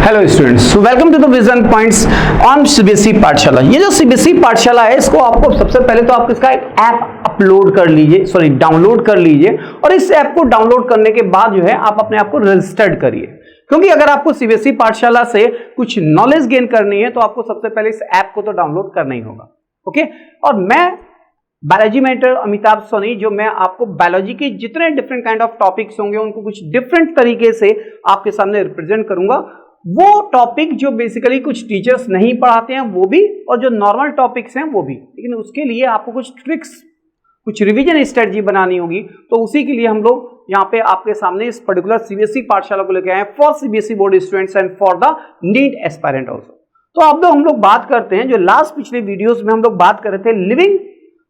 Hello students, so welcome to the vision points on CBSE Pathshala. ये जो CBSE पाठशाला है, इसको आपको सबसे पहले तो आप इसका एक ऐप अपलोड कर लीजिए, डाउनलोड कर लीजिए। और इस ऐप को डाउनलोड करने के बाद जो है आप अपने आप को रजिस्टर्ड करिए, क्योंकि अगर आपको सीबीएसई पाठशाला से कुछ नॉलेज गेन करनी है तो आपको सबसे पहले इस ऐप को तो डाउनलोड करना ही होगा। ओके, और मैं बायोलॉजी मेंटर अमिताभ सोनी, जो मैं आपको बायोलॉजी के जितने डिफरेंट काइंड ऑफ टॉपिक्स होंगे उनको कुछ डिफरेंट तरीके से आपके सामने रिप्रेजेंट करूंगा। वो टॉपिक जो बेसिकली कुछ टीचर्स नहीं पढ़ाते हैं वो भी, और जो नॉर्मल टॉपिक्स हैं वो भी, लेकिन उसके लिए आपको कुछ ट्रिक्स, कुछ रिवीजन स्ट्रेटजी बनानी होगी। तो उसी के लिए हम लोग यहाँ पे आपके सामने इस पर्टिकुलर सीबीएसई पाठशाला को लेकर आए हैं for CBSE board students and for the NEET aspirant also. तो अब हम लोग बात करते हैं, जो लास्ट पिछले वीडियोस में हम लोग बात कर रहे थे लिविंग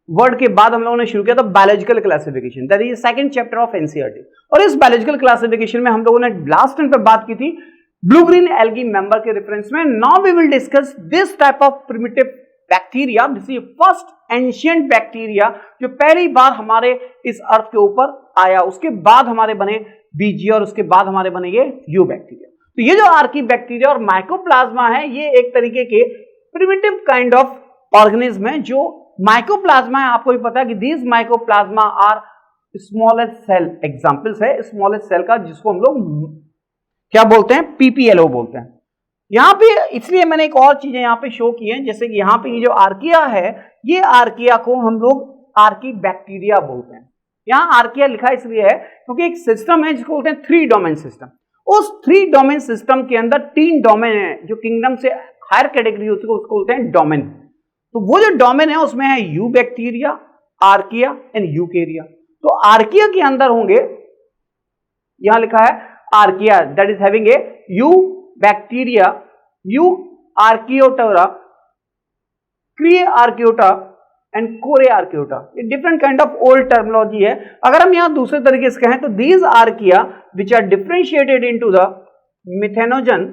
वर्ड के बाद हम लोगों ने शुरू किया था biological classification, that is second chapter of NCERT. और इस बायोलॉजिकल क्लासिफिकेशन में हम लोगों ने लास्ट टाइम पे बात की थी ब्लू ग्रीन एल्गी मेंबर के रेफरेंस में। Now we will discuss this type of primitive bacteria, this is first ancient bacteria जो पहली बार हमारे इस अर्थ के ऊपर आया। उसके बाद हमारे बने बीजी और उसके बाद हमारे बने ये यू बैक्टीरिया। तो ये जो आर्की बैक्टीरिया और माइकोप्लाज्मा है, ये एक तरीके के प्रिमिटिव काइंड ऑफ ऑर्गेनिज्म है। जो माइकोप्लाज्मा है, आपको भी पता है कि these mycoplasma are smallest cell examples है स्मॉलेस्ट सेल का, जिसको हम लोग क्या बोलते हैं, पीपीएलओ बोलते हैं। यहां पे इसलिए मैंने एक और चीजें यहां पे शो की हैं, जैसे कि यहां पे ये जो आर्किया है, ये आर्किया को हम लोग आर्की बैक्टीरिया बोलते हैं। यहां आर्किया लिखा इसलिए है क्योंकि एक सिस्टम है जिसको बोलते हैं 3 डोमेन सिस्टम। उस 3 डोमेन सिस्टम के अंदर 3 डोमेन है, जो किंगडम से हायर कैटेगरी होती है उसको बोलते हैं डोमेन। तो वो जो डोमेन है उसमें है eubacteria, archaea and eukarya. तो आर्किया के अंदर होंगे, यहां लिखा है archaea, that is having a eubacteria, euryarchaeota, crenarchaeota and korarchaeota. ये different kind of old terminology है। अगर हम यहां दूसरे तरीके से कहें तो these archaea which are differentiated into the methanogen,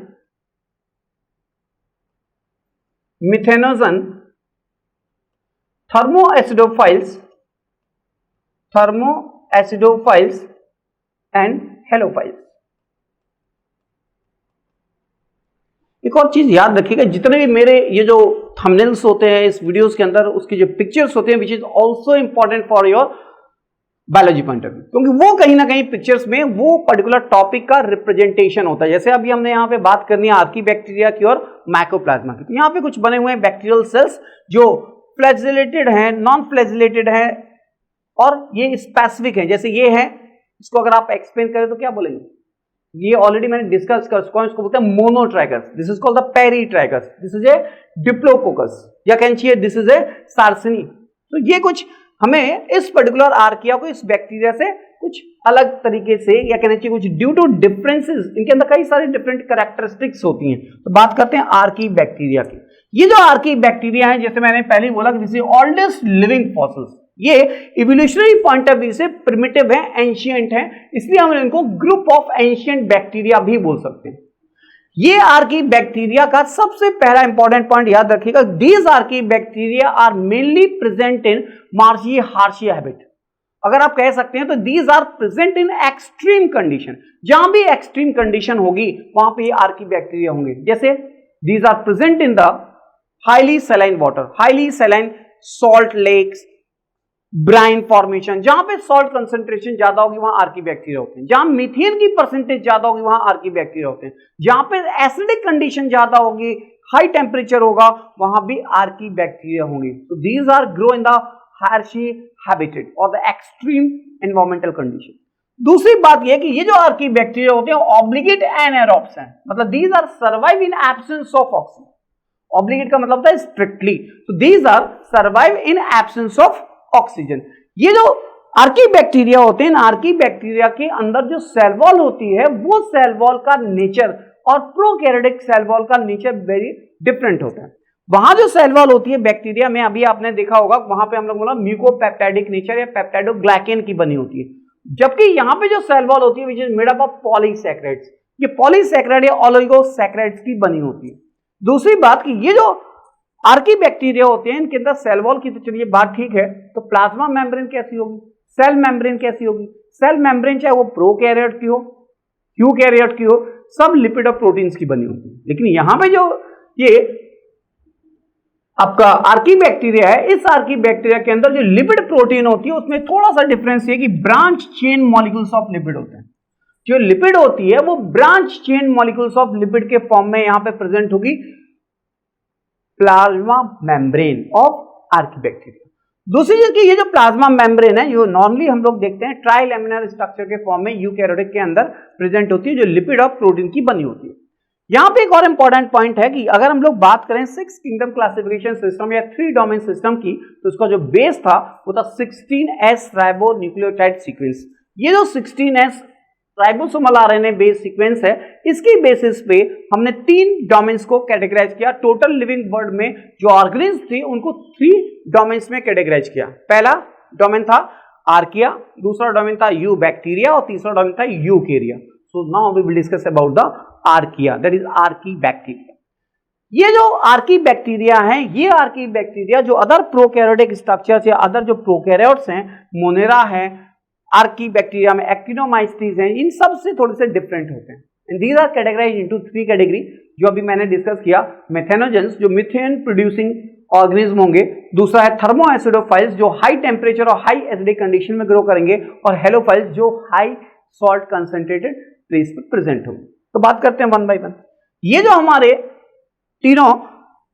thermoacidophiles and halophiles. एक और चीज याद रखिएगा, जितने भी मेरे ये जो थंबनेल्स होते हैं इस वीडियोस के अंदर, उसकी जो पिक्चर्स होते हैं which is also important for your biology point of view, क्योंकि वो कहीं ना कहीं पिक्चर्स में वो पर्टिकुलर टॉपिक का रिप्रेजेंटेशन होता है। जैसे अभी हमने यहाँ पे बात करनी है आर्की बैक्टीरिया की और माइकोप्लाज्मा की, तो यहाँ पे कुछ बने हुए हैं बैक्टीरियल सेल्स जो फ्लैजिलेटेड हैं, नॉन फ्लैजिलेटेड हैं, और ये स्पेसिफिक है। जैसे ये है, इसको अगर आप एक्सप्लेन करें तो क्या बोलेंगे, ये ऑलरेडी मैंने डिस्कस कर चुका हूं, इसको बोलते हैं monotrichous, this is called the peritrichous, this is a diplococcus, you can see this is a sarcinae. तो ये कुछ हमें इस पर्टिकुलर आर्किया को इस बैक्टीरिया से कुछ अलग तरीके से, या कहना चाहिए कुछ ड्यू टू डिफरेंसेस, इनके अंदर कई सारे डिफरेंट कैरेक्टरिस्टिक्स होती हैं। तो बात करते हैं आर्की बैक्टीरिया की। ये जो आर्की बैक्टीरिया है, जैसे मैंने पहले बोला कि this is oldest living fossils, ये इवोल्यूशनरी पॉइंट ऑफ व्यू से प्रिमिटिव है, एंशिएंट है, इसलिए हम इनको ग्रुप ऑफ एंशिएंट बैक्टीरिया भी बोल सकते हैं। ये आर्की बैक्टीरिया का सबसे पहला इंपॉर्टेंट पॉइंट याद रखिएगा, these archaebacteria are mainly present in marshy harshy habit. अगर आप कह सकते हैं तो these are present in extreme condition, जहां भी एक्सट्रीम कंडीशन होगी वहां पे ये आर्की बैक्टीरिया होंगे। जैसे these are present in the highly saline water, highly saline salt lakes, brine formation, जहां पे सॉल्ट कंसंट्रेशन ज्यादा होगी वहां आर्की बैक्टीरिया होते हैं, जहां मीथेन की परसेंटेज ज्यादा होगी वहां आर्की बैक्टीरिया होते हैं, जहां पे एसिडिक कंडीशन ज्यादा होगी, हाई टेम्परेचर होगा, वहां भी आर्की बैक्टीरिया होंगे। तो these are grow in the harshy habitat और द एक्सट्रीम एनवायरमेंटल कंडीशन। दूसरी बात यह कि ये जो आर्की बैक्टीरिया होते हैं ऑब्लिगेट एनाएरोब्स हैं, मतलब these are survive in absence of oxygen. Obligate का मतलब होता है स्ट्रिक्टली, तो these are survive in absence of oxygen. ये जो आर्की बैक्टीरिया होते हैं, आर्की बैक्टीरिया के अंदर जो सेल वॉल होती है, वो सेल वॉल का नेचर और प्रोकैरियोटिक सेल वॉल का नेचर वेरी डिफरेंट होता है। वहां जो सेल वॉल होती है बैक्टीरिया में, अभी आपने देखा होगा, वहां पे हम लोग बोला म्यूकोपेप्टाइडिक नेचर या पेप्टाइडोग्लाइकेन की बनी होती है, जबकि यहां पे जो सेल वॉल होती है which is made up of polysaccharides, ये पॉलीसैकेराइड या ओलिगोसैकेराइड्स की बनी होती है। दूसरी बात कि ये जो आर्की बैक्टीरिया होते हैं, इनके अंदर सेल वॉल की तो चलिए बात ठीक है, तो प्लाज्मा मेम्ब्रेन कैसी होगी, सेल मेम्ब्रेन कैसी होगी? सेल मेम्ब्रेन चाहे वो प्रोकैरियोट की हो, यूकैरियोट की हो, सब लिपिड और प्रोटीन्स की बनी होती है। लेकिन यहां पे जो ये आपका आर्की बैक्टीरिया है, इस आर्की बैक्टीरिया के अंदर जो लिपिड प्रोटीन होती है उसमें थोड़ा सा डिफरेंस ये कि branch chain molecules of lipid होते हैं। जो लिपिड होती है वो branch chain molecules of lipid के फॉर्म में यहां पे प्रेजेंट होगी plasma membrane of Archie bacteria. दूसरी चीज की ये जो प्लाज्मा मेम्ब्रेन है, जो नॉर्मली हम लोग देखते हैं ट्राई लैमिनार स्ट्रक्चर के फॉर्म में यूकैरियोटिक के अंदर प्रेजेंट होती है, जो लिपिड और प्रोटीन की बनी होती है। यहां पे एक और इंपॉर्टेंट पॉइंट है कि अगर हम लोग बात करें 6 किंगडम क्लासिफिकेशन सिस्टम या 3 डोमेन सिस्टम की, तो उसका जो बेस था वो था 16S राइबो न्यूक्लियोटाइड सीक्वेंस। ये जो 16S ribosomal RNA base sequence है, इसकी बेसिस पे हमने 3 डोमेन्स को कैटेगराइज किया। टोटल लिविंग वर्ल्ड में जो ऑर्गेनिज्म थे उनको 3 डोमेन्स में कैटेगराइज किया। पहला डोमेन था आर्किया, दूसरा डोमेन था यू बैक्टीरिया और तीसरा डोमेन था eukarya. So now we will discuss about the archaea, that is archaebacteria. ये जो आर्की बैक्टीरिया है, ये आर्की बैक्टीरिया जो अदर प्रोकैरियोटिक स्ट्रक्चर्स या अदर जो प्रोकैरियोट्स हैं, मोनेरा है, आर्की बैक्टीरिया में एक्टिनोमाइसीट्स हैं, इन सब से थोड़े से डिफरेंट होते हैं। And these are categorized into 3 category, जो अभी मैंने डिस्कस किया। मेथेनोजेंस जो मीथेन प्रोड्यूसिंग ऑर्गेनिज्म होंगे, दूसरा है थर्मोएसिडोफाइल्स जो हाई टेम्परेचर और हाई एसिडिक कंडीशन में ग्रो करेंगे, और हेलोफाइल्स जो हाई सॉल्ट कंसंट्रेटेड प्लेस पर प्रेजेंट होंगे। तो बात करते हैं वन बाय वन। ये जो हमारे तीनों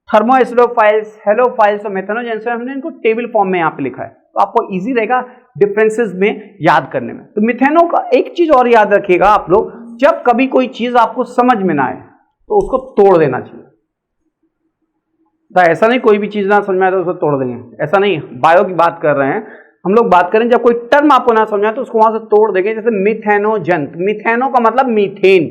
थर्मोएसिडोफाइल्स, हेलोफाइल्स और मेथेनोजेंस है, हमने इनको टेबल फॉर्म में यहां पे लिखा है, तो आपको इजी रहेगा डिफरेंसेस में याद करने में। तो मिथेनो का एक चीज और याद रखिएगा आप लोग, जब कभी कोई चीज आपको समझ में ना आए तो उसको तोड़ देना चाहिए। तो ऐसा नहीं कोई भी चीज ना समझ में आए तो उसको तोड़ देंगे, ऐसा नहीं। बायो की बात कर रहे हैं हम लोग, बात करें जब कोई टर्म आपको ना समझ आए तो उसको वहां से तोड़ देंगे। जैसे मिथेनोजेंस, मिथेनो का मतलब मीथेन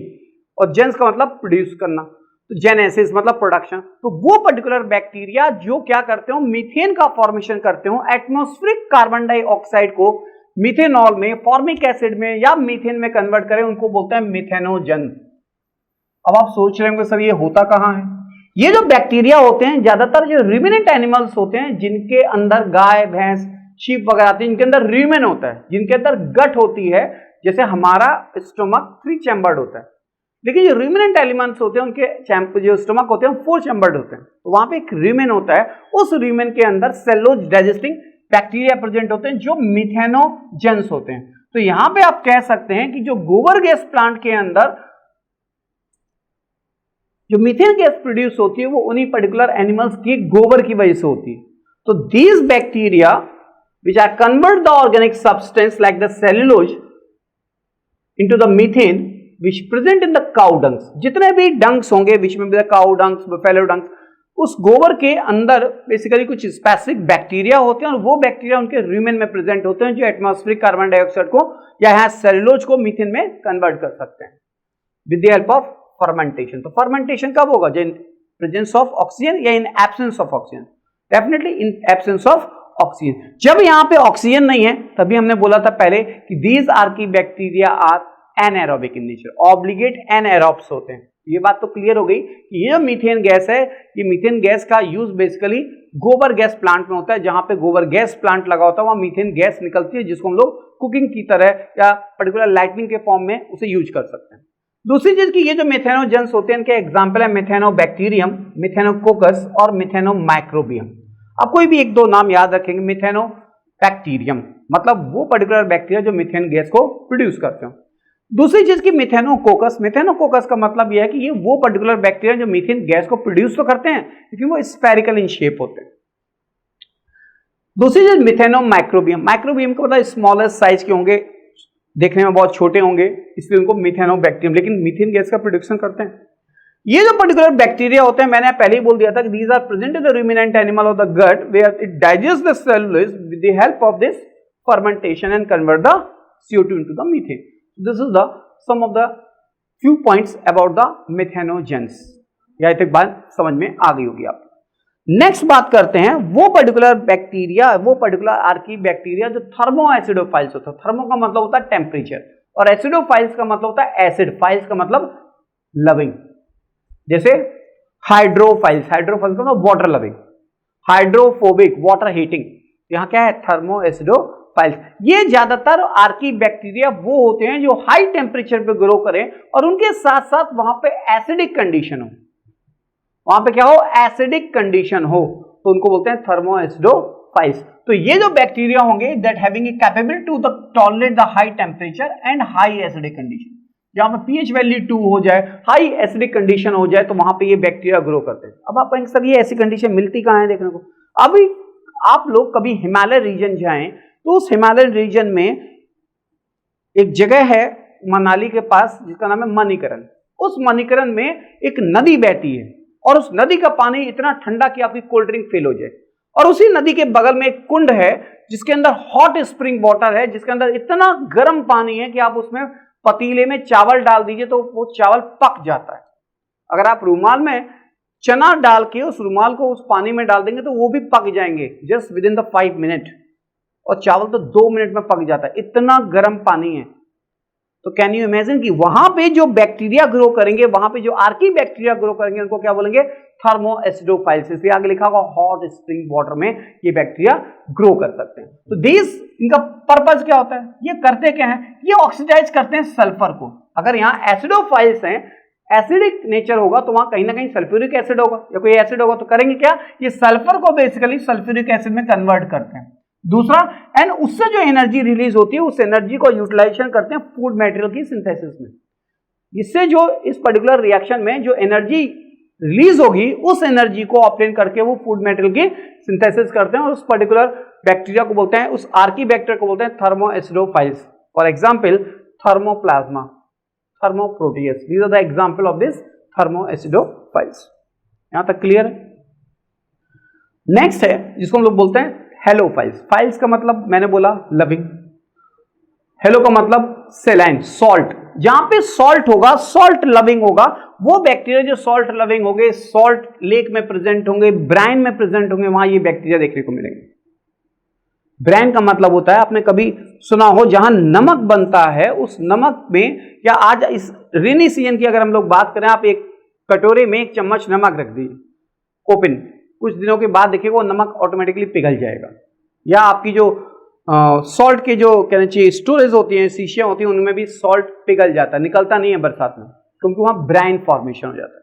और जेंस का मतलब प्रोड्यूस करना, तो जेनेसिस मतलब प्रोडक्शन। तो वो पर्टिकुलर बैक्टीरिया जो क्या करते हो, मीथेन का फॉर्मेशन करते हो, एटमॉस्फेरिक कार्बन डाइऑक्साइड को मीथेनॉल में, फॉर्मिक एसिड में या मीथेन में कन्वर्ट करें, उनको बोलते हैं मिथेनोजेंस। अब आप सोच रहे होंगे सर ये होता कहां है? ये जो बैक्टीरिया होते हैं, ज्यादातर जो रिमिनेंट एनिमल्स होते हैं, जिनके अंदर गाय, भैंस, शीप वगैरह आती है, इनके अंदर रीमेन होता है, जिनके अंदर गट होती है। जैसे हमारा स्टोमक 3 चैम्बर्ड होता है, लेकिन जो रिमिनेंट एलिमेंट्स होते हैं उनके जो स्टोमक होते हैं 4 चैम्बर्ड होते हैं। तो वहां पे एक रीमेन होता है, उस रीमेन के अंदर सेलुलोज डाइजेस्टिंग बैक्टीरिया प्रेजेंट होते हैं जो मिथेनोजेंस होते हैं। तो यहां पे आप कह सकते हैं कि जो गोबर गैस प्लांट के अंदर जो मीथेन गैस प्रोड्यूस होती है वो उन्हीं पर्टिकुलर एनिमल्स के गोबर की वजह से होती है। तो these bacteria which are convert the organic substance like the cellulose into the methane which present in the cow dungs। जितने भी डंग्स होंगे, विच में भी काउ डंग्स, बफेलो डंग्स, उस गोबर के अंदर बेसिकली कुछ स्पेसिफिक बैक्टीरिया होते हैं और वो बैक्टीरिया उनके रीमेन में प्रेजेंट होते हैं जो एटमॉस्फेरिक कार्बन डाइऑक्साइड को या यहाँ सेलुलोज को मीथेन में कन्वर्ट कर सकते हैं with the help of fermentation. तो फर्मेंटेशन कब होगा? इन प्रेजेंस ऑफ ऑक्सीजन या इन absence of oxygen? Definitely in absence of oxygen. जब यहां पे ऑक्सीजन नहीं है, तभी हमने बोला था पहले कि these archaebacteria are anaerobic in nature, obligate anaerobes होते हैं। ये बात तो क्लियर हो गई कि ये जो मीथेन गैस है, ये मीथेन गैस का यूज बेसिकली गोबर गैस प्लांट में होता है। जहां पे गोबर गैस प्लांट लगा होता है वहां मीथेन गैस निकलती है, जिसको हम लोग कुकिंग की तरह या पर्टिकुलर लाइटनिंग के फॉर्म में उसे यूज कर सकते हैं। दूसरी चीज की ये जो मिथेनोजेंस होते हैं, इनके एग्जाम्पल है मिथेनोबैक्टीरियम, मिथेनोकोकस और मिथेनोमाइक्रोबियम। आप कोई भी 1-2 नाम याद रखेंगे। मिथेनोबैक्टीरियम मतलब वो पर्टिकुलर बैक्टीरिया जो मीथेन गैस को प्रोड्यूस करते हो। दूसरी चीज की मिथेनोकोकस, मिथेनोकोकस का मतलब यह है कि ये वो पर्टिकुलर बैक्टीरिया जो मीथेन गैस को प्रोड्यूस तो करते हैं लेकिन वो स्फेरिकल इन शेप होते हैं। दूसरी चीज मिथेनोमाइक्रोबियम, माइक्रोबियम का मतलब स्मॉलेस्ट साइज के होंगे, देखने में बहुत छोटे होंगे, इसलिए उनको मिथेनोबैक्टीरियम, लेकिन मीथेन गैस का प्रोडक्शन करते हैं। ये जो पर्टिकुलर बैक्टीरिया होते हैं, मैंने पहले ही बोल दिया था कि these are present in the ruminant animal of the gut where it digests the cellulose with the help of this fermentation and convert the CO2 into the methane. This is the some of the few points about the methanogens. यह तक बात समझ में आ गई होगी आप। Next बात करते हैं वो पर्टिकुलर बैक्टीरिया, वो पर्टिकुलर आर्की बैक्टीरिया जो थर्मोएसिडोफाइल्स होता है। थर्मो का मतलब होता है टेम्परेचर और एसिडोफाइल्स का मतलब होता है एसिड, फाइल्स का मतलब लविंग। जैसे हाइड्रोफाइल्स, हाइड्रोफाइल्स का मतलब water loving, hydrophobic water heating. यहां क्या है? थर्मोएसिडोफाइल्स। फाइल्स। ये ज्यादातर आर्की बैक्टीरिया वो होते हैं जो हाई टेम्परेचर पे ग्रो करें और उनके साथ साथ वहां पे एसिडिक कंडीशन हो, वहां पे क्या हो, एसिडिक कंडीशन हो, तो उनको बोलते हैं थर्मोएसिडोफाइल्स। तो ये जो बैक्टीरिया होंगे that having a capability to the tolerate the high temperature and high acidic condition, जहां पे पीएच वैल्यू 2 हो जाए, हाई एसिडिक कंडीशन हो जाए, तो वहां पे ये बैक्टीरिया ग्रो करते हैं। अब आप सर ये ऐसी कंडीशन मिलती कहां है देखने को, अभी आप लोग कभी हिमालय रीजन जाएं तो उस हिमालय रीजन में एक जगह है मनाली के पास जिसका नाम है मणिकरण। उस मणिकरण में एक नदी बहती है और उस नदी का पानी इतना ठंडा कि आपकी कोल्ड ड्रिंक फेल हो जाए, और उसी नदी के बगल में एक कुंड है जिसके अंदर हॉट स्प्रिंग वाटर है, जिसके अंदर इतना गर्म पानी है कि आप उसमें पतीले में चावल डाल दीजिए तो वो चावल पक जाता है। अगर आप रुमाल में चना डाल के उस रुमाल को उस पानी में डाल देंगे तो वो भी पक जाएंगे just with in the 5 minute, और चावल तो 2 मिनट में पक जाता है, इतना गर्म पानी है। तो कैन यू इमेजिन कि वहां पे जो बैक्टीरिया ग्रो करेंगे, वहां पे जो आर्की बैक्टीरिया ग्रो करेंगे, उनको क्या बोलेंगे, थर्मोएसिडोफाइल्स। इसलिए आगे लिखा होगा हॉट स्प्रिंग वाटर में ये बैक्टीरिया ग्रो कर सकते हैं। तो दिस इनका पर्पस क्या होता है, ये करते क्या है, ये ऑक्सीडाइज करते हैं सल्फर को। अगर यहाँ एसिडोफाइल्स हैं, एसिडिक नेचर होगा तो वहां कहीं ना कहीं सल्फ्यूरिक एसिड होगा या कोई एसिड होगा, तो करेंगे क्या, ये सल्फर को बेसिकली सल्फ्यूरिक एसिड में कन्वर्ट करते हैं। दूसरा, एंड उससे जो एनर्जी रिलीज होती है उस एनर्जी को यूटिलाइजेशन करते हैं फूड मटेरियल की सिंथेसिस में। इससे जो इस पर्टिकुलर रिएक्शन में जो एनर्जी रिलीज होगी उस एनर्जी को ऑब्टेन करके वो फूड मटेरियल की सिंथेसिस करते हैं, और उस पर्टिकुलर बैक्टीरिया को बोलते हैं, उस आर्की बैक्टीरिया को बोलते हैं thermoacidophiles. For example thermoplasma, thermoproteus, these are the example of this thermoacidophiles. यहां तक क्लियर है। नेक्स्ट है जिसको हम लोग बोलते हैं हेलोफाइल्स। फाइल्स का मतलब मैंने बोला लविंग, हेलो का मतलब सेलाइन, सॉल्ट। जहां पे सॉल्ट होगा, सॉल्ट लविंग होगा, वो बैक्टीरिया जो सॉल्ट लविंग होंगे, सॉल्ट लेक में प्रेजेंट होंगे, ब्राइन में प्रेजेंट होंगे, वहां ये बैक्टीरिया देखने को मिलेंगे। ब्राइन का मतलब होता है, आपने कभी सुना हो जहां नमक बनता है उस नमक में, या आज इस रेनी सीजन की अगर हम लोग बात करें, आप एक कटोरे में 1 चम्मच नमक रख दीजिए ओपन, कुछ दिनों के बाद देखिएगा वो नमक ऑटोमेटिकली पिघल जाएगा। या आपकी जो सॉल्ट के जो कहना चाहिए स्टोरेज होती हैं, शीशियां होती हैं, उनमें भी सॉल्ट पिघल जाता है, निकलता नहीं है बरसात में, क्योंकि वहां ब्राइन फॉर्मेशन हो जाता है।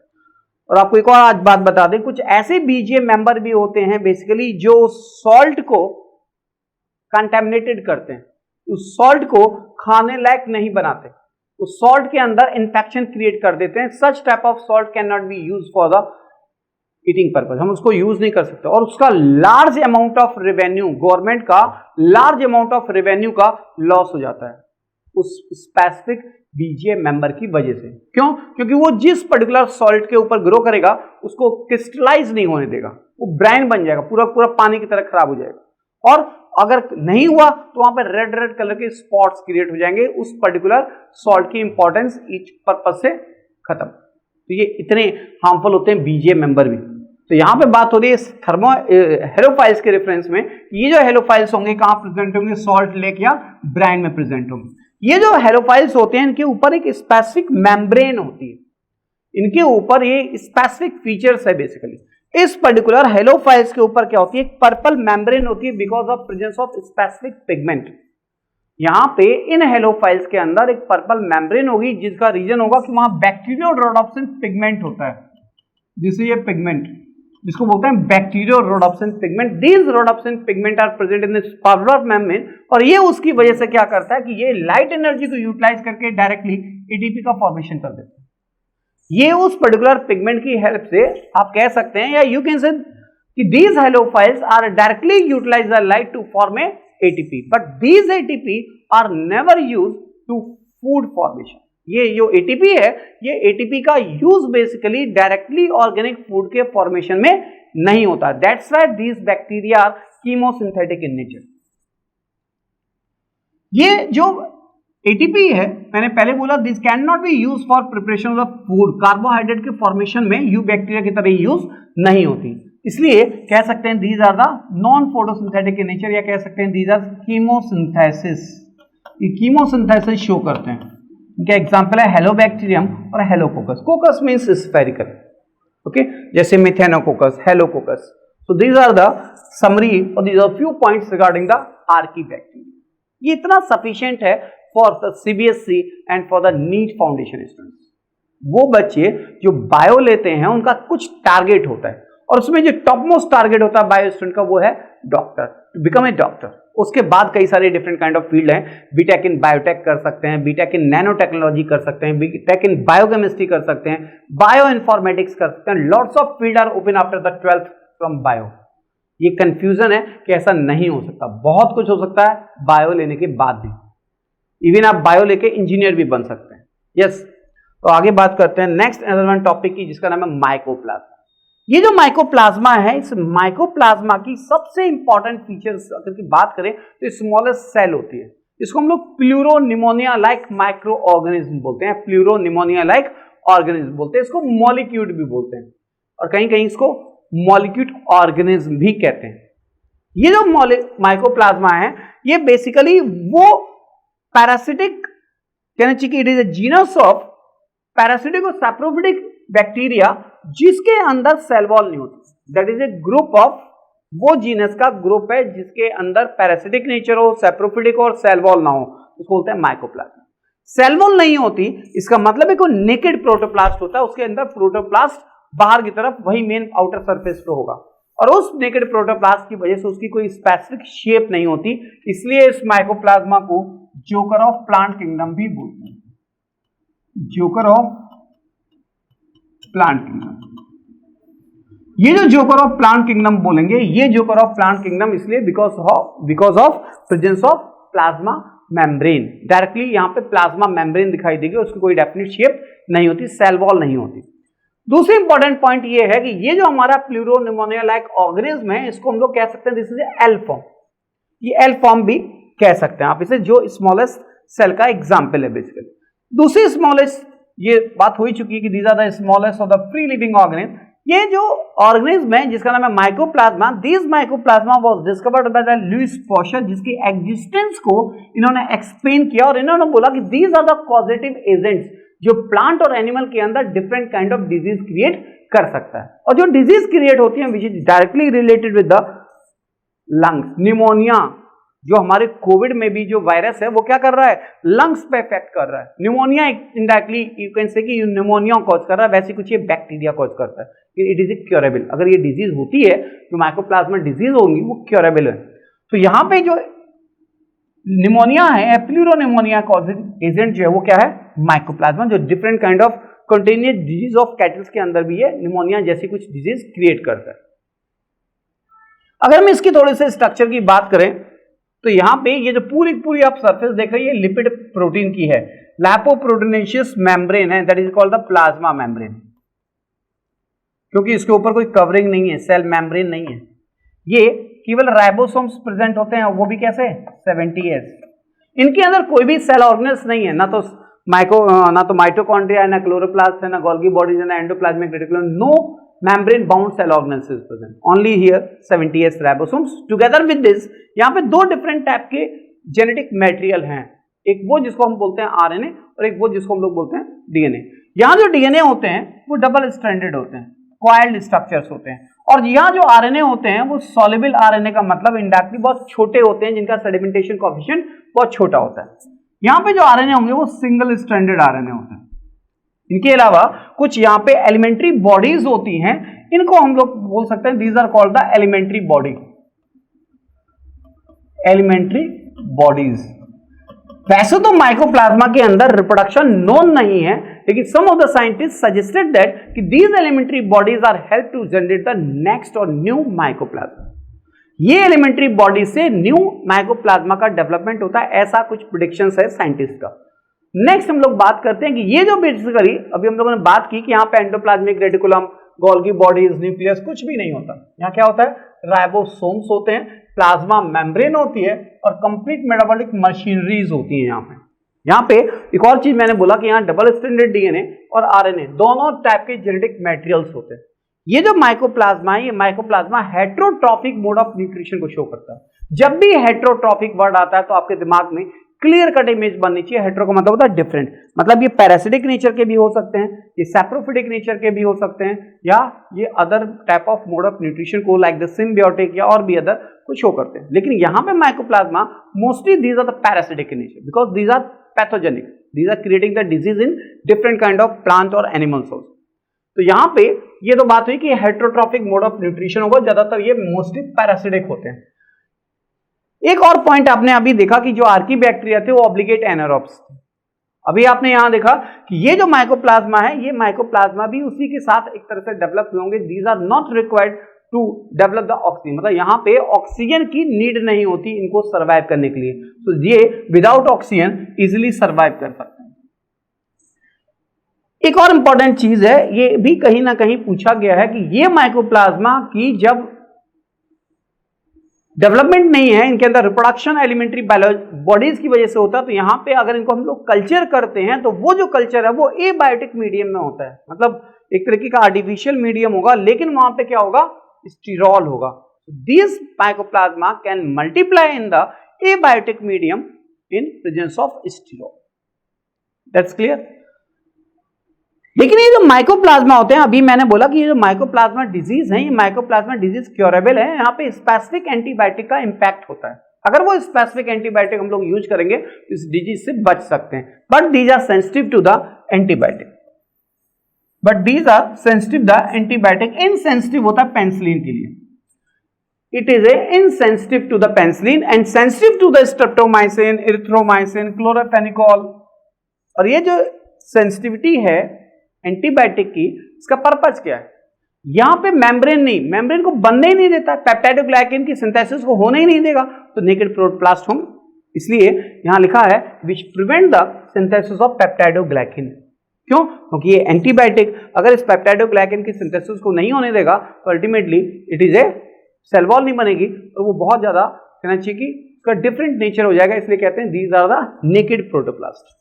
और आपको एक और आज बात बता दें, कुछ ऐसे बीजीए मेंबर भी होते हैं बेसिकली जो सॉल्ट को कंटेमिनेटेड करते हैं, उस सॉल्ट को खाने लायक नहीं बनाते, उस सॉल्ट के अंदर इंफेक्शन क्रिएट कर देते हैं। Such type of salt can not be use for the eating purpose, हम उसको यूज नहीं कर सकते, और उसका large amount of revenue, government का लार्ज अमाउंट ऑफ रेवेन्यू का लॉस हो जाता है उस स्पेसिफिक बीजीए मेंबर की वजह से। क्यों? क्योंकि वो जिस पर्टिकुलर सॉल्ट के ऊपर ग्रो करेगा उसको क्रिस्टलाइज नहीं होने देगा, वो ब्राइन बन जाएगा, पूरा पूरा पानी की तरह खराब हो जाएगा, और अगर नहीं हुआ तो वहां पर रेड रेड कलर के स्पॉट्स क्रिएट हो जाएंगे, उस पर्टिकुलर सॉल्ट की इंपॉर्टेंस ईच पर्पज से खत्म। तो ये इतने हार्मफुल होते हैं बीजीए मेंबर भी। तो यहां पे बात हो रही है थर्मो हेलोफाइल्स के रेफरेंस में, ये जो हेलोफाइल्स होंगे कहां प्रेजेंट होंगे, सॉल्ट लेक या ब्राइन में प्रेजेंट होंगे। ये जो हेलोफाइल्स होते हैं इनके ऊपर एक स्पेसिफिक मेम्ब्रेन होती है, इनके ऊपर ये स्पेसिफिक फीचर्स है बेसिकली। इस पर्टिकुलर हेलोफाइल्स के ऊपर क्या होती है, एक पर्पल मेम्ब्रेन होती है because of presence of specific pigment. यहां पे इन हेलोफाइल्स के अंदर एक पर्पल मेम्ब्रेन होगी जिसका रीजन होगा कि वहां बैक्टीरियोरोडोप्सिन पिगमेंट होता है, जिसे ये पिगमेंट जिसको बोलते हैं bacteriorhodopsin pigment. These rhodopsin pigment are present in this purple membrane, और ये उसकी वजह से क्या करता है कि ये लाइट एनर्जी को यूटिलाइज करके डायरेक्टली एटीपी का फॉर्मेशन कर देता है। ये उस पर्टिकुलर पिगमेंट की हेल्प से आप कह सकते हैं, या यू कैन से कि these halophiles are directly utilize the light to form a ATP, but these ATP are never used to food formation. ये जो ATP है, ये ATP का use basically directly organic food के फॉर्मेशन में नहीं होता। That's why these bacteria are chemosynthetic in nature. ये जो ATP है, मैंने पहले बोला this can not be use for preparation of food, carbohydrate के फॉर्मेशन में यू बैक्टीरिया की तरह यूज नहीं होती, इसलिए कह सकते हैं these are the non photosynthetic in nature, या कह सकते हैं दीज आर कीमोसिंथेसिस। ये कीमोसिंथेसिस शो करते हैं। इनका एग्जांपल है हेलोबैक्टीरियम और halococcus. Coccus means spherical, okay, जैसे methanococcus, halococcus. So these are the summary और these are few points regarding the archaebacteria. ये इतना सफिशिएंट है for the CBSE and for the NEET foundation students. वो बच्चे जो bio लेते हैं उनका कुछ टारगेट होता है, और उसमें जो टॉप मोस्ट टारगेट होता है बायो स्टूडेंट का वो है doctor, to become a doctor. उसके बाद कई सारे डिफरेंट काइंड ऑफ फील्ड हैं, बीटेक इन बायोटेक कर सकते हैं, बीटेक इन नैनो टेक्नोलॉजी कर सकते हैं, बीटेक इन बायोकेमिस्ट्री कर सकते हैं, बायो इन्फॉर्मेटिक्स कर सकते हैं। Lots of field are open after the 12th from bio. ये कंफ्यूजन है कि ऐसा नहीं हो सकता, बहुत कुछ हो सकता है बायो लेने के बाद भी। इवन आप बायो लेके इंजीनियर भी बन सकते हैं। यस, तो आगे बात करते हैं नेक्स्ट एनवायरमेंट टॉपिक की, जिसका नाम है माइकोप्लाज्मा। ये जो माइकोप्लाज्मा है, इस माइकोप्लाज्मा की सबसे इंपॉर्टेंट फीचर्स अगर की बात करें तो स्मॉलेस्ट सेल होती है। इसको हम लोग प्लूरोनिमोनिया लाइक माइक्रो ऑर्गेनिज्म बोलते हैं, प्लूरोनिमोनिया लाइक ऑर्गेनिज्म बोलते हैं, इसको मॉलिक्यूट भी बोलते हैं, और कहीं कहीं इसको मॉलिक्यूट ऑर्गेनिज्म भी कहते हैं। ये जो माइकोप्लाज्मा है ये बेसिकली वो पैरासिटिक, कहना चाहिए कि it is a genus of parasitic और सैप्रोफिटिक बैक्टीरिया जिसके अंदर सेल वॉल नहीं होती। That is a group of, वो जीनस का ग्रुप है जिसके अंदर पैरासिटिक नेचर हो, सैप्रोफिटिक और सेल वॉल ना हो, उसको बोलते हैं माइकोप्लाज्मा। सेल वॉल नहीं होती इसका मतलब है कोई नेकेड प्रोटोप्लास्ट होता है, उसके अंदर प्रोटोप्लास्ट बाहर की तरफ वही मेन आउटर सरफेस पे होगा, और उस नेकेड प्रोटोप्लास्ट की वजह से उसकी कोई स्पेसिफिक शेप नहीं होती, इसलिए इस माइकोप्लाज्मा को जोकर ऑफ प्लांट किंगडम भी बोलते हैं, जोकर ऑफ प्लांट किंगडम। ये जो जोकर ऑफ प्लांट किंगडम बोलेंगे, ये जोकर ऑफ प्लांट किंगडम इसलिए because of presence of plasma membrane. Directly यहां पे प्लाज्मा मेम्ब्रेन दिखाई देगी, उसकी कोई डेफिनेट शेप नहीं होती, सेल वॉल नहीं होती। दूसरी इंपॉर्टेंट पॉइंट ये है कि ये जो हमारा प्लूरोनिमोनिया लाइक ऑर्गेनिज्म है, इसको हम लोग कह सकते हैं दिस इज एल फॉर्म। ये एल फॉर्म भी कह सकते हैं आप इसे, जो स्मॉलेस्ट सेल का एग्जाम्पल है बेसिकली। दूसरी स्मॉलेस्ट, ये बात हो ही चुकी है कि these are the smallest of the free living organism. ये जो ऑर्गेनिज्म है जिसका नाम है mycoplasma, this mycoplasma was discovered by the Louis Pasteur, जिसकी एग्जिस्टेंस को इन्होंने एक्सप्लेन किया, और इन्होंने बोला कि these are the causative agents जो प्लांट और एनिमल के अंदर different kind of disease create कर सकता है, और जो डिजीज क्रिएट होती है which is directly related with the lungs. Pneumonia, जो हमारे कोविड में भी जो वायरस है वो क्या कर रहा है, लंग्स पे इफेक्ट कर रहा है। Pneumonia indirectly you can say कि निमोनिया कॉज कर रहा है, वैसे कुछ ये बैक्टीरिया कॉज करता है। इट इज ए क्योरेबल, अगर ये डिजीज होती है जो माइकोप्लाज्मा डिजीज होगी वो क्योरेबल है। तो यहां पे जो निमोनिया है, प्लूरोनिमोनिया कॉजिंग एजेंट जो है वो क्या है, माइकोप्लाज्मा, जो different kind of contagious disease of cattles के अंदर भी ये निमोनिया जैसी कुछ डिजीज क्रिएट करता है। अगर हम इसकी थोड़े से स्ट्रक्चर की बात करें तो यहां पे ये जो पूरी आप सरफेस देख रहे हैं ये लिपिड प्रोटीन की है, लैपोप्रोटीनेशियस मेम्ब्रेन है, that is called the plasma membrane, क्योंकि इसके ऊपर कोई कवरिंग नहीं है, सेल मेम्ब्रेन नहीं है। ये केवल राइबोसोम्स प्रेजेंट होते हैं, वो भी कैसे 70S। इनके अंदर कोई भी सेल ऑर्गेनेल्स नहीं है, ना तो माइटोकॉन्ड्रिया, ना क्लोरोप्लास्ट है, ना गोल्गी बॉडीज है, ना endoplasmic reticulum, no membrane bound cell organelles is present, only here 70S ribosomes। together with this यहाँ पे दो डिफरेंट टाइप के जेनेटिक मटेरियल हैं, एक वो जिसको हम बोलते हैं आरएनए और एक वो जिसको हम लोग बोलते हैं डीएनए। यहाँ जो डीएनए होते हैं वो डबल स्ट्रैंडेड होते हैं, कॉइल्ड स्ट्रक्चर्स होते हैं, और यहाँ जो आरएनए होते हैं वो सॉल्युबल आरएनए का मतलब इंडायरेक्टली बहुत छोटे होते हैं, जिनका सेडिमेंटेशन कोएफिशिएंट बहुत छोटा होता है। यहाँ पे जो आरएनए होंगे वो सिंगल स्ट्रैंडेड आरएनए होते हैं। इनके अलावा कुछ यहाँ पे एलिमेंट्री बॉडीज होती हैं, इनको हम लोग बोल सकते हैं these are called the elementary body, elementary bodies. वैसे तो माइकोप्लाज्मा के अंदर रिप्रोडक्शन नोन नहीं है, लेकिन some of the scientist suggested that कि these elementary bodies are help to generate the next और न्यू माइकोप्लाज्मा। ये एलिमेंट्री बॉडी से न्यू माइकोप्लाज्मा का डेवलपमेंट होता है, ऐसा कुछ प्रेडिक्शंस है साइंटिस्ट का। नेक्स्ट हम लोग बात करते हैं कि ये जो बेसिकली अभी हम लोगों ने बात की कि यहाँ पे endoplasmic reticulum, Golgi bodies, nucleus कुछ भी नहीं होता। यहाँ क्या होता है, राइबोसोम्स होते हैं, प्लाज्मा मेम्ब्रेन होती है और कंप्लीट मेटाबॉलिक मशीनरीज होती है। यहाँ पे एक और चीज मैंने बोला कि यहाँ डबल स्ट्रैंडेड डीएनए और आरएनए दोनों टाइप के जेनेटिक मटेरियल्स होते हैं। ये जो माइकोप्लाज्मा है, ये mycoplasma heterotrophic mode of nutrition को शो करता है। जब भी हेट्रोट्रॉफिक वर्ड आता है तो आपके दिमाग में क्लियर कट इमेज बननी चाहिए। हेटेरो का मतलब होता है डिफरेंट, मतलब ये पैरासिटिक नेचर के भी हो सकते हैं, ये सैप्रोफिटिक नेचर के भी हो सकते हैं, या ये other type of mode of nutrition को लाइक द सिम्बियोटिक या और भी अदर कुछ शो करते हैं। लेकिन यहाँ पे mycoplasma mostly these are the parasitic in nature because these are pathogenic, these are creating the disease in different kind of plant और एनिमल्स ऑल्सो। तो यहाँ पे ये तो बात हुई कि हेटेरोट्रॉफिक मोड ऑफ न्यूट्रिशन होगा, ज्यादातर ये मोस्टली पैरासिटिक होते हैं। एक और पॉइंट आपने अभी देखा कि जो आर्की बैक्टीरिया थे वो ऑब्लिगेट एनारोब्स थे। अभी आपने यहां देखा कि ये जो माइकोप्लाज्मा है, ये माइकोप्लाज्मा भी उसी के साथ एक तरह से डेवलप होंगे। These are not required to develop the oxygen, मतलब यहां पे ऑक्सीजन की नीड नहीं होती इनको सर्वाइव करने के लिए। तो ये विदाउट ऑक्सीजन इजिली सर्वाइव कर सकते हैं। एक और इंपॉर्टेंट चीज है, ये भी कहीं ना कहीं पूछा गया है कि ये माइकोप्लाज्मा की जब डेवलपमेंट नहीं है, इनके अंदर रिप्रोडक्शन एलिमेंट्री बॉडीज की वजह से होता है, तो यहां पे अगर इनको हम लोग कल्चर करते हैं तो वो जो कल्चर है वो एबायोटिक मीडियम में होता है, मतलब एक तरीके का आर्टिफिशियल मीडियम होगा, लेकिन वहां पे क्या होगा, स्टीरॉल होगा। This mycoplasma can multiply in the abiotic medium in presence of स्टीरॉल। That's clear. लेकिन ये जो माइकोप्लाज्मा होते हैं, अभी मैंने बोला कि ये जो माइकोप्लाज्मा डिजीज है, ये माइकोप्लाज्मा डिजीज क्योरेबल है। यहाँ पे स्पेसिफिक एंटीबायोटिक का इंपैक्ट होता है। अगर वो स्पेसिफिक एंटीबायोटिक हम लोग यूज करेंगे तो इस डिजीज से बच सकते हैं, but these are sensitive to the antibiotic. Insensitive होता है पेनिसिलिन के लिए। It is insensitive to the penicillin and sensitive to the streptomycin, erythromycin, chloramphenicol. और ये जो सेंसिटिविटी है एंटीबायोटिक की, इसका पर्पस क्या है? यहां पे मेम्ब्रेन नहीं, मेम्ब्रेन को बनने ही नहीं देता, पेप्टाइडोग्लाइकेन की सिंथेसिस को होने ही नहीं देगा, तो नेकेड प्रोटोप्लास्ट होंगे। इसलिए यहां लिखा है which prevent the synthesis of peptidoglycan. क्यों? क्योंकि ये एंटीबायोटिक अगर इस पेप्टाइडोग्लाइकेन की सिंथेसिस को नहीं होने देगा तो ultimately it is a cell wall नहीं बनेगी, और वो बहुत ज्यादा कहना चाहिए कि उसका डिफरेंट नेचर हो जाएगा, इसलिए कहते हैं these are the naked protoplast.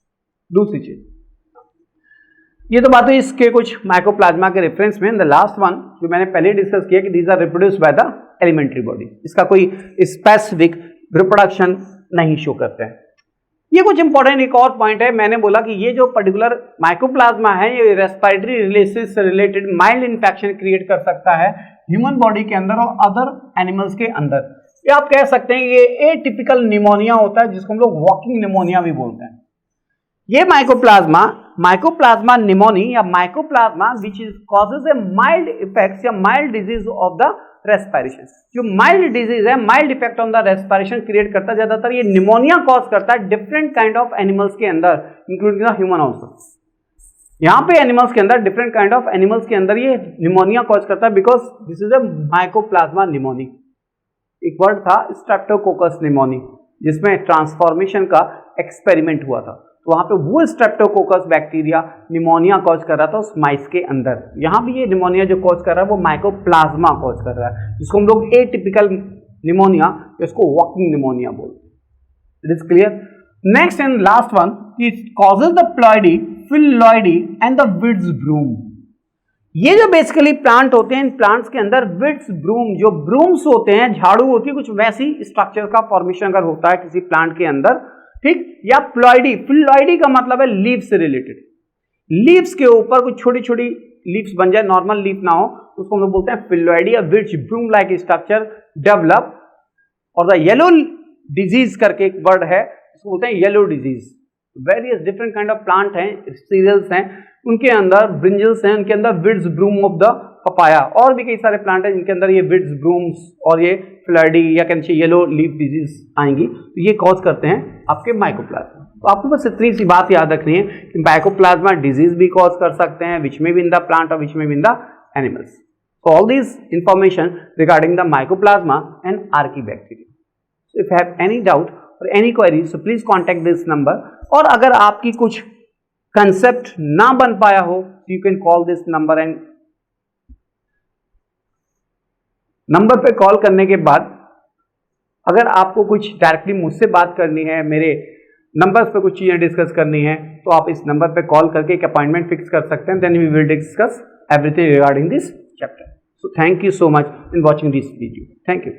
दूसरी चीज, ये तो बात है इसके कुछ माइकोप्लाज्मा के रेफरेंस में। द लास्ट वन जो मैंने पहले डिस्कस किया कि these are reproduced by the elementary body, इसका कोई स्पेसिफिक रिप्रोडक्शन नहीं शो करते हैं। ये कुछ इंपॉर्टेंट एक और पॉइंट है, मैंने बोला कि ये जो पर्टिकुलर माइकोप्लाज्मा है ये रेस्पिरेटरी रिलेशंस से रिलेटेड माइल्ड इंफेक्शन क्रिएट कर सकता है ह्यूमन बॉडी के अंदर और अदर एनिमल्स के अंदर। ये आप कह सकते हैं ये एटिपिकल निमोनिया होता है, जिसको हम लोग वॉकिंग निमोनिया भी बोलते हैं। ये माइकोप्लाज्मा निमोनी या mycoplasma which is causes a mild effects या mild disease of the respiration. जो माइल्ड डिजीज है, mild effect on the respiration create करता है, ज्यादातर ये निमोनिया कॉज करता है डिफरेंट काइंड ऑफ एनिमल्स के अंदर, इंक्लूडिंग द ह्यूमन ऑल्सो। यहाँ पे एनिमल्स के अंदर, डिफरेंट काइंड ऑफ एनिमल्स के अंदर ये निमोनिया कॉज करता है because this is A mycoplasma pneumoniae. एक वर्ड था स्ट्रेप्टोकोकस निमोनी, जिसमें ट्रांसफॉर्मेशन का एक्सपेरिमेंट हुआ था, तो वहां पे वो स्ट्रेप्टोकोकस बैक्टीरिया निमोनिया कॉज कर रहा था उस माइस के अंदर। यहां भी ये निमोनिया जो कॉज कर रहा है वो माइकोप्लाज्मा कॉज कर रहा है, जिसको हम लोग एटिपिकल निमोनिया, इसको वॉकिंग निमोनिया बोलते हैं। It is clear. Next and last one, it causes the phyllody, phyllody and the witches broom. ये जो बेसिकली प्लांट होते हैं, इन प्लांट्स के अंदर विड्स ब्रूम, जो ब्रूम्स होते हैं, झाड़ू होती है, कुछ वैसी स्ट्रक्चर का फॉर्मेशन अगर होता है किसी प्लांट के अंदर, ठीक, या प्लॉइडी। फ्लोइडी का मतलब है लीव से रिलेटेड, लीव्स के ऊपर कुछ छोटी छोटी लीव्स बन जाए, नॉर्मल लीफ ना हो, उसको हम लोग बोलते हैं फ्लोइडी, विच ब्रूम लाइक स्ट्रक्चर डेवलप। और द येलो डिजीज करके एक वर्ड है, उसको बोलते हैं yellow disease. Various different kind of plant हैं, सीरियल्स हैं, उनके अंदर ब्रिंजल्स हैं, उनके अंदर विड्स ब्रूम ऑफ द पपाया, और भी कई सारे प्लांट हैं जिनके अंदर ये विड्स ब्रूम्स और ये फ्लडी या कैसे येलो लीफ डिजीज आएंगी, तो ये कॉज करते हैं आपके माइकोप्लाज्मा। तो आपको बस इतनी सी बात याद रखनी है कि माइकोप्लाज्मा डिजीज भी कॉज कर सकते हैं, विच में भी इन द प्लांट और विच में भी in the animals. So all this information regarding the mycoplasma and archaebacteria. If have any doubt और any query so please contact this number, और अगर आपकी कुछ कंसेप्ट ना बन पाया हो you can call this number, and number पे कॉल करने के बाद अगर आपको कुछ डायरेक्टली मुझसे बात करनी है, मेरे नंबर्स पे कुछ चीजें डिस्कस करनी है, तो आप इस नंबर पे कॉल करके एक अपॉइंटमेंट फिक्स कर सकते हैं। Then we will discuss everything regarding this chapter. So thank you so much in watching this video. Thank you.